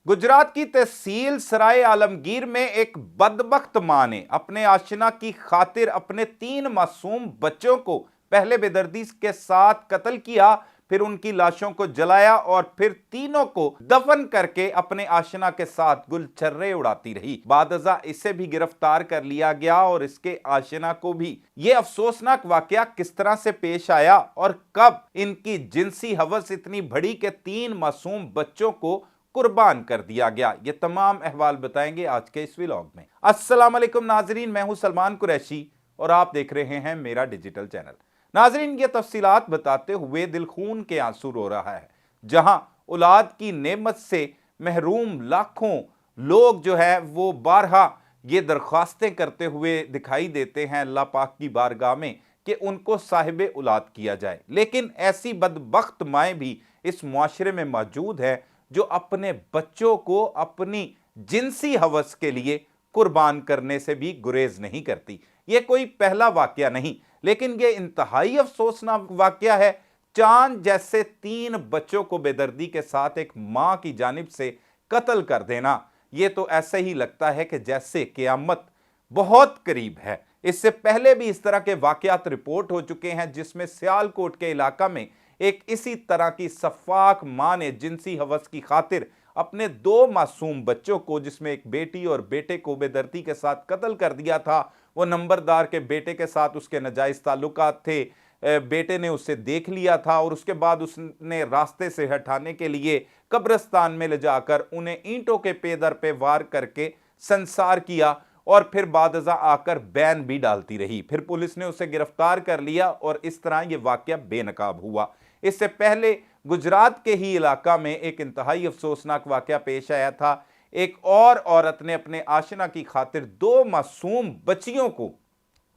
गुजरात की तहसील सराय आलमगीर में एक बदबख्त मां ने अपने आशिना की खातिर अपने 3 मासूम बच्चों को पहले बेदर्दी के साथ कत्ल किया, फिर उनकी लाशों को जलाया और फिर तीनों को दफन करके अपने आशिना के साथ गुलछर्रे उड़ाती रही। बादजा इसे भी गिरफ्तार कर लिया गया और इसके आशिना को भी। यह अफसोसनाक वाकया किस तरह से पेश आया और कब इनकी जिनसी हवस इतनी बढ़ी कि 3 मासूम बच्चों को कुर्बान कर दिया गया, ये तमाम अहवाल बताएंगे आज के इस व्लॉग में। अस्सलाम वालेकुम नाजरीन, मैं हूं सलमान कुरैशी और आप देख रहे हैं मेरा डिजिटल चैनल। नाजरीन, ये तफसीलात बताते हुए दिल खून के आंसू रो रहा है, जहां औलाद की नेमत से महरूम लाखों लोग जो है वो बारहा ये दरख्वास्तें करते हुए दिखाई देते हैं अल्लाह पाक की बारगाह में कि उनको साहिब औलाद किया जाए। लेकिन ऐसी बदबख्त माएँ भी इस मुआशरे में मौजूद है जो अपने बच्चों को अपनी जिनसी हवस के लिए कुर्बान करने से भी गुरेज नहीं करती। यह कोई पहला वाकया नहीं, लेकिन यह इंतहाई अफसोसनाक वाकया है। चांद जैसे 3 बच्चों को बेदर्दी के साथ एक मां की जानिब से कत्ल कर देना, यह तो ऐसे ही लगता है कि जैसे क़यामत बहुत करीब है। इससे पहले भी इस तरह के वाकयात रिपोर्ट हो चुके हैं, जिसमें सियालकोट के इलाका में एक इसी तरह की सफाक मां ने जिनसी हवस की खातिर अपने 2 मासूम बच्चों को, जिसमें एक बेटी और बेटे को बेदर्दी के साथ कत्ल कर दिया था। वो नंबरदार के बेटे के साथ उसके नाजायज ताल्लुकात थे। बेटे ने उसे देख लिया था और उसके बाद उसने रास्ते से हटाने के लिए कब्रिस्तान में ले जाकर उन्हें ईंटों के पेदर पे वार करके संसार किया और फिर बादजा आकर बैन भी डालती रही। फिर पुलिस ने उसे गिरफ्तार कर लिया और इस तरह यह वाकया बेनकाब हुआ। इससे पहले गुजरात के ही इलाका में एक इंतहाई अफसोसनाक वाकया पेश आया था। एक और औरत ने अपने आशिना की खातिर 2 मासूम बच्चियों को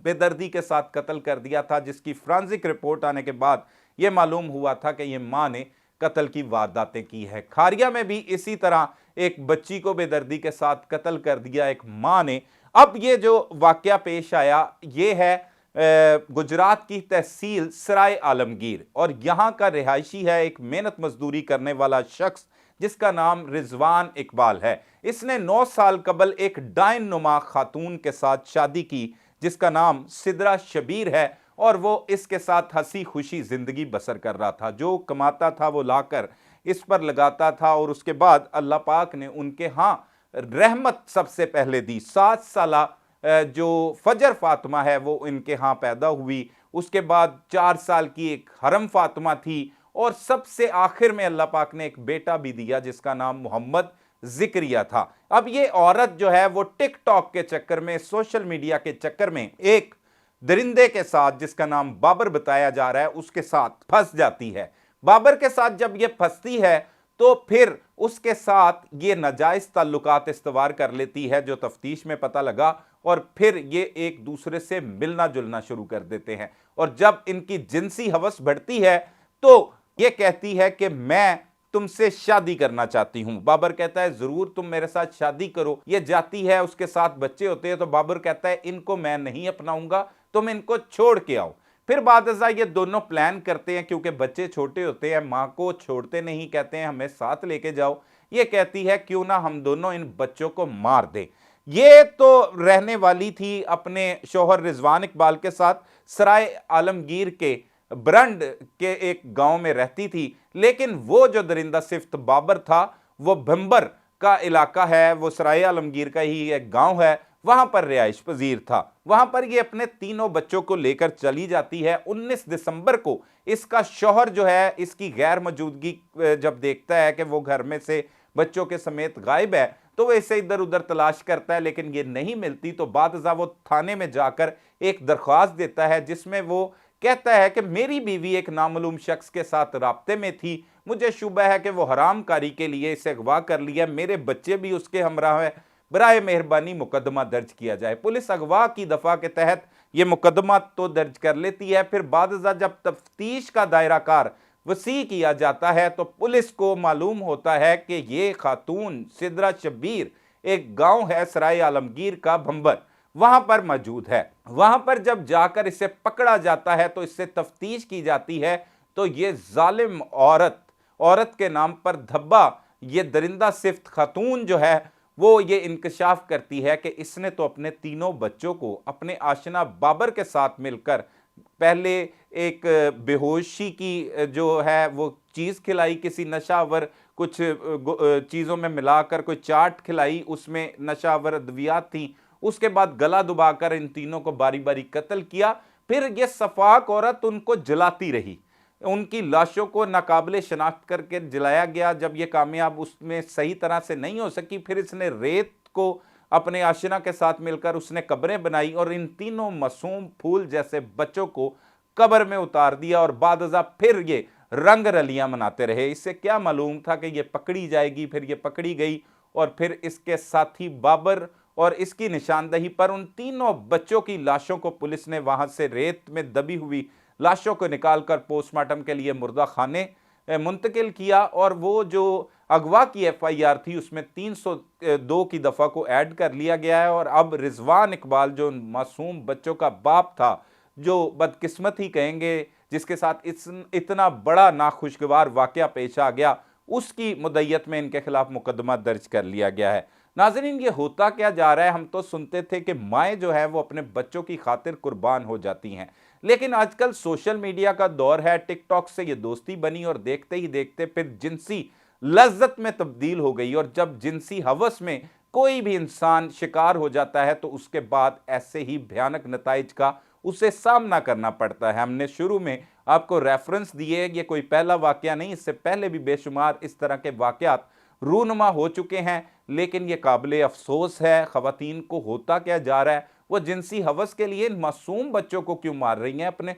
बेदर्दी के साथ कत्ल कर दिया था, जिसकी फोरेंसिक रिपोर्ट आने के बाद यह मालूम हुआ था कि यह मां ने कत्ल की वारदातें की है। खारिया में भी इसी तरह एक बच्ची को बेदर्दी के साथ कत्ल कर दिया एक मां ने। अब यह जो वाकया पेश आया यह है गुजरात की तहसील सराय आलमगीर और यहां का रिहायशी है एक मेहनत मजदूरी करने वाला शख्स जिसका नाम रिजवान इकबाल है। इसने 9 साल कबल एक डायन नुमा खातून के साथ शादी की जिसका नाम सिद्रा शबीर है और वो इसके साथ हंसी खुशी जिंदगी बसर कर रहा था। जो कमाता था वो लाकर इस पर लगाता था और उसके बाद अल्लाह पाक ने उनके यहाँ रहमत सबसे पहले दी। 7 साला जो फजर फातिमा है वो इनके यहाँ पैदा हुई। उसके बाद 4 साल की एक हरम फातिमा थी और सबसे आखिर में अल्लाह पाक ने एक बेटा भी दिया जिसका नाम मोहम्मद जिक्रिया था। अब ये औरत जो है वो टिकटॉक के चक्कर में, सोशल मीडिया के चक्कर में एक दरिंदे के साथ जिसका नाम बाबर बताया जा रहा है उसके साथ फंस जाती है। बाबर के साथ जब ये फंसती है तो फिर उसके साथ ये नाजायज ताल्लुकात इस्तवार कर लेती है, जो तफ्तीश में पता लगा, और फिर ये एक दूसरे से मिलना जुलना शुरू कर देते हैं। और जब इनकी जिनसी हवस बढ़ती है तो ये कहती है कि मैं तुमसे शादी करना चाहती हूं। बाबर कहता है जरूर तुम मेरे साथ शादी करो। ये जाती है, उसके साथ बच्चे होते हैं तो बाबर कहता है इनको मैं नहीं अपनाऊंगा, तुम इनको छोड़ के आओ। फिर बादशाह ये दोनों प्लान करते हैं, क्योंकि बच्चे छोटे होते हैं, मां को छोड़ते नहीं, कहते हैं हमें साथ लेके जाओ। ये कहती है क्यों ना हम दोनों इन बच्चों को मार दें। ये तो रहने वाली थी अपने शोहर रिजवान इकबाल के साथ, सराय आलमगीर के ब्रंड के एक गांव में रहती थी। लेकिन वो जो दरिंदा सिफ्त बाबर था वो भंबर का इलाका है, वो सराय आलमगीर का ही एक गांव है, वहां पर रिहाइश पजीर था। वहां पर ये अपने तीनों बच्चों को लेकर चली जाती है। 19 दिसंबर को इसका शौहर जो है इसकी गैर मौजूदगी जब देखता है कि वो घर में से बच्चों के समेत गायब है तो वो इसे इधर उधर तलाश करता है, लेकिन ये नहीं मिलती। तो बादशाह वो थाने में जाकर एक दरख्वास्त देता है जिसमें वो कहता है कि मेरी बीवी एक नामालूम शख्स के साथ राब्ते में थी, मुझे शुबह है कि वो हरामकारी के लिए इसे अगवा कर लिया, मेरे बच्चे भी उसके हमराह है, बराए मेहरबानी मुकदमा दर्ज किया जाए। पुलिस अगवा की दफा के तहत यह मुकदमा तो दर्ज कर लेती है। फिर बादशाह जब तफ्तीश का दायरा कार वसी किया जाता है तो पुलिस को मालूम होता है कि ये खातून सिद्रा शबीर एक गांव है सराय आलमगीर का भंबर, वहां पर मौजूद है। वहां पर जब जाकर इसे पकड़ा जाता है तो इससे तफ्तीश की जाती है तो ये जालिम औरत के नाम पर धब्बा ये दरिंदा सिफ्त खातून जो है वो ये इंकशाफ करती है कि इसने तो अपने तीनों बच्चों को अपने आशना बाबर के साथ मिलकर पहले एक बेहोशी की जो है वो चीज़ खिलाई, किसी नशावर कुछ चीज़ों में मिलाकर कोई चाट खिलाई, उसमें नशावर अद्वियात थी। उसके बाद गला दबाकर इन तीनों को बारी बारी कत्ल किया। फिर ये सफाक औरत उनको जलाती रही, उनकी लाशों को नाकाबिले शनाख्त करके जलाया गया। जब ये कामयाब उसमें सही तरह से नहीं हो सकी, फिर इसने रेत को अपने आशिना के साथ मिलकर उसने कब्रें बनाई और इन तीनों मासूम फूल जैसे बच्चों को कब्र में उतार दिया और बादजा फिर ये रंग रलियां मनाते रहे। इससे क्या मालूम था कि ये पकड़ी जाएगी, फिर ये पकड़ी गई और फिर इसके साथी बाबर और इसकी निशानदही पर उन तीनों बच्चों की लाशों को पुलिस ने वहां से रेत में दबी हुई लाशों को निकालकर पोस्टमार्टम के लिए मुर्दा खाने मुंतकिल किया। और वो जो अगवा की एफआईआर थी उसमें 302 की दफ़ा को ऐड कर लिया गया है और अब रिजवान इकबाल जो मासूम बच्चों का बाप था, जो बदकिस्मत ही कहेंगे, जिसके साथ इतना बड़ा नाखुशगवार वाकया पेश आ गया, उसकी मुद्दत में इनके खिलाफ मुकदमा दर्ज कर लिया गया है। नाज़रीन, ये होता क्या जा रहा है? हम तो सुनते थे कि माएँ जो है वो अपने बच्चों की खातिर कुर्बान हो जाती हैं, लेकिन आजकल सोशल मीडिया का दौर है, टिकटॉक से ये दोस्ती बनी और देखते ही देखते फिर जिनसी लज्जत में तब्दील हो गई। और जब जिनसी हवस में कोई भी इंसान शिकार हो जाता है तो उसके बाद ऐसे ही भयानक नताइज का उसे सामना करना पड़ता है। हमने शुरू में आपको रेफरेंस दिए, ये कोई पहला वाकया नहीं, इससे पहले भी बेशुमार इस तरह के वाकयात रूनुमा हो चुके हैं। लेकिन ये काबिले अफसोस है, ख़वातीन को होता क्या जा रहा है? वो जिनसी हवस के लिए मासूम बच्चों को क्यों मार रही हैं? अपने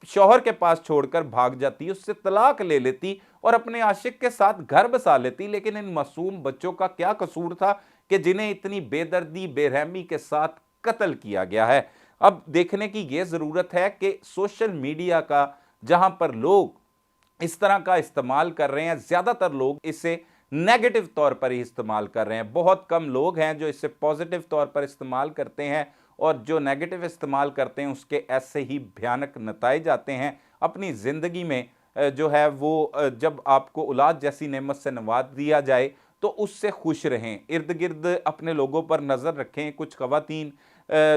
शौहर के पास छोड़कर भाग जाती, उससे तलाक ले लेती और अपने आशिक के साथ घर बसा लेती। लेकिन इन मासूम बच्चों का क्या कसूर था कि जिन्हें इतनी बेदर्दी बेरहमी के साथ कत्ल किया गया है? अब देखने की ये ज़रूरत है कि सोशल मीडिया का जहां पर लोग इस तरह का इस्तेमाल कर रहे हैं, ज़्यादातर लोग इसे नेगेटिव तौर पर ही इस्तेमाल कर रहे हैं। बहुत कम लोग हैं जो इसे पॉजिटिव तौर पर इस्तेमाल करते हैं और जो नेगेटिव इस्तेमाल करते हैं उसके ऐसे ही भयानक नताइज आते हैं अपनी ज़िंदगी में। जो है वो जब आपको औलाद जैसी नेमत से नवाज दिया जाए तो उससे खुश रहें, इर्द गिर्द अपने लोगों पर नज़र रखें। कुछ ख़वातीन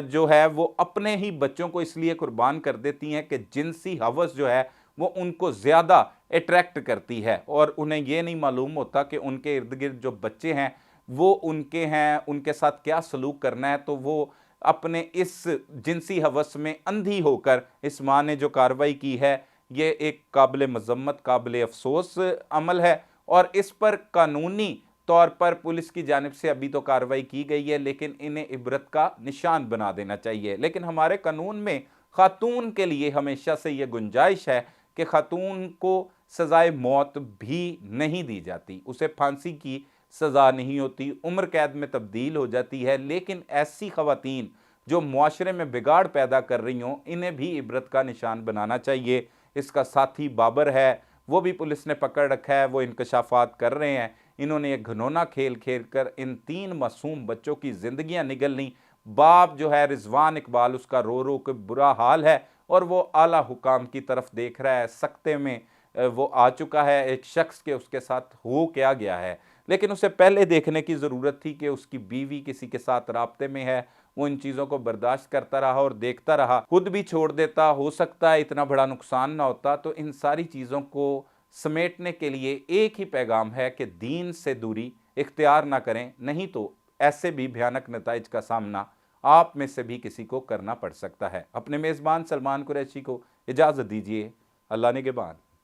जो है वो अपने ही बच्चों को इसलिए कुर्बान कर देती हैं कि जिनसी हवस जो है वो उनको ज़्यादा अट्रैक्ट करती है और उन्हें ये नहीं मालूम होता कि उनके इर्द गिर्द जो बच्चे हैं वो उनके हैं, उनके साथ क्या सलूक करना है। तो वो अपने इस जिनसी हवस में अंधी होकर इस माँ ने जो कार्रवाई की है, ये एक काबिल मज़म्मत, काबिल अफसोस अमल है और इस पर कानूनी तौर पर पुलिस की जानिब से अभी तो कार्रवाई की गई है, लेकिन इन्हें इबरत का निशान बना देना चाहिए। लेकिन हमारे कानून में खातून के लिए हमेशा से ये गुंजाइश है कि खातून को सज़ाए मौत भी नहीं दी जाती, उसे फांसी की सज़ा नहीं होती, उम्र कैद में तब्दील हो जाती है। लेकिन ऐसी ख़वातीन जो मुआशरे में बिगाड़ पैदा कर रही हों, इन्हें भी इबरत का निशान बनाना चाहिए। इसका साथी बाबर है, वो भी पुलिस ने पकड़ रखा है, वो इंकशाफात कर रहे हैं। इन्होंने एक घिनौना खेल खेल कर इन 3 मासूम बच्चों की ज़िंदगियाँ निगल लीं। बाप जो है रिजवान इकबाल, उसका रो रो के बुरा हाल है और वो आला हुकाम की तरफ देख रहा है। सख्ते में वो आ चुका है एक शख्स के उसके साथ हो क्या गया है, लेकिन उसे पहले देखने की ज़रूरत थी कि उसकी बीवी किसी के साथ राब्ते में है। वो इन चीज़ों को बर्दाश्त करता रहा और देखता रहा, खुद भी छोड़ देता, हो सकता है इतना बड़ा नुकसान ना होता। तो इन सारी चीज़ों को समेटने के लिए एक ही पैगाम है कि दीन से दूरी इख्तियार ना करें, नहीं तो ऐसे भी भयानक नताइज का सामना आप में से भी किसी को करना पड़ सकता है। अपने मेज़बान सलमान कुरैशी को इजाज़त दीजिए। अल्लाह निगहबान।